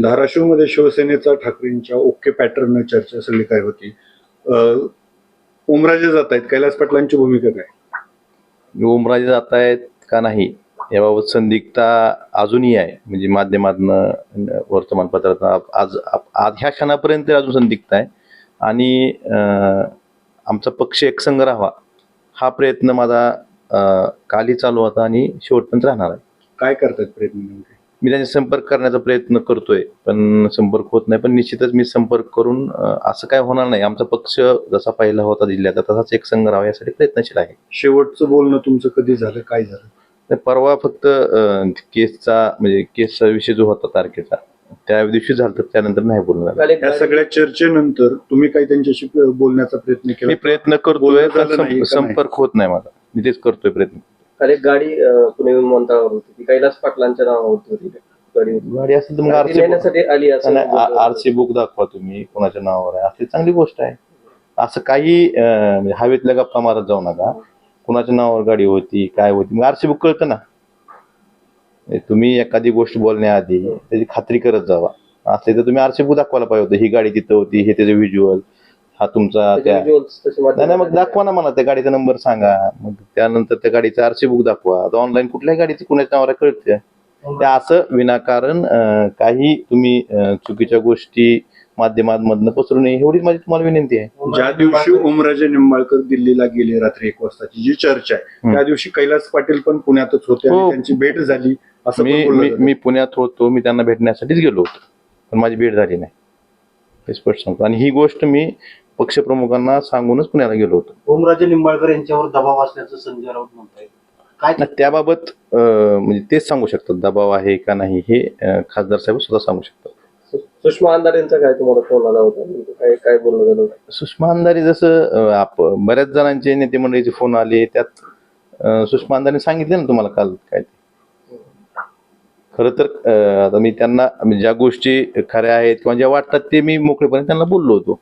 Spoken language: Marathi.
धाराशिवमध्ये शिवसेनेचा ठाकरेंच्या ओके पॅटर्न चर्चा सगळी काय होती. ओमराजे जात आहेत, कैलास पाटलांची भूमिका काय? ओमराजे जात आहेत का नाही याबाबत संदिग्धता अजूनही आहे. म्हणजे माध्यमातनं वर्तमानपत्रात आज आज ह्या क्षणापर्यंत अजून संदिग्धता आहे. आणि आमचा पक्ष एकसंघ राहावा हा प्रयत्न माझा कालही चालू होता आणि शेवटपर्यंत राहणार आहे. काय करतात प्रयत्न नेमके? मी त्यांचे संपर्क करण्याचा प्रयत्न करतोय, पण संपर्क होत नाही. पण निश्चितच मी संपर्क करून असं काय होणार नाही. आमचा पक्ष जसा पहिला होता जिल्ह्याचा तसाच एकसंघ राहावा यासाठी प्रयत्नशील आहे. शेवटचं बोलणं तुमचं कधी झालं, काय झालं? परवा फक्त केसचा विषय जो होता तारखेचा त्या दिवशी झालं, तर त्यानंतर नाही बोलणं झालं. या सगळ्या चर्चेनंतर तुम्ही काही त्यांच्याशी बोलण्याचा प्रयत्न केला? मी प्रयत्न करतोय, पण संपर्क होत नाही माझा. मी तेच करतोय प्रयत्न. काल एक गाडी पुणे विमानतळावर होती, ती कैलास पाटलांच्या नावावरती होती. गाडी असेल तर मग आरसी बुक दाखवा तुम्ही, कोणाच्या नावावर आहे अशी चांगली गोष्ट आहे. असं काही हवेतल्या गप्पा मारत जाऊ नका. कुणाच्या नावावर गाडी होती, काय होती, मग आरसी बुक कळतं ना. तुम्ही एखादी गोष्ट बोलण्याआधी त्याची खात्री करत जावा. असले तर तुम्ही आरसी बुक दाखवायला पाहिजे होतं. ही गाडी तिथं होती, हे त्याचं व्हिज्युअल, हा तुमचा नाही मग दाखवा ना मला. त्या गाडीचा नंबर सांगा, मग त्यानंतर त्या गाडीचा आरसी बुक दाखवा. आता ऑनलाईन कुठल्याही गाडीची कुणाच्या नावावर कळते. त्या असं विनाकारण काही तुम्ही चुकीच्या गोष्टी माध्यमांमधनं पसरू नये एवढीच माझी तुम्हाला विनंती आहे. ज्या दिवशी ओमराजे निंबाळकर दिल्लीला गेले रात्री 1 वाजताची जी चर्चा आहे, त्या दिवशी कैलास पाटील पण पुण्यातच होते आणि त्यांची भेट झाली असं मी पुण्यात होतो. मी त्यांना भेटण्यासाठीच गेलो होतो, पण माझी भेट झाली नाही हे स्पष्ट सांगतो. आणि ही गोष्ट मी पक्षप्रमुखांना सांगूनच पुण्याला गेलो होतो. ओमराजे निंबाळकर यांच्यावर दबाव असल्याचं संजय राऊत म्हणताय, काय त्याबाबत म्हणजे तेच सांगू शकतात दबाव आहे का नाही हे खासदार साहेब सुद्धा सांगू शकतात. सुषमा अंधारेंचा काय तुम्हाला फोन आला होता, काय बोलणं झालं? सुषमा अंधारे जसं बऱ्याच जणांचे नेते मंडळीचे फोन आले, त्यात सुषमा अंधारे सांगितले ना तुम्हाला काल काय. खरं तर आता मी त्यांना ज्या गोष्टी खऱ्या आहेत किंवा ज्या वाटतात ते मी मोकळेपणे त्यांना बोललो होतो.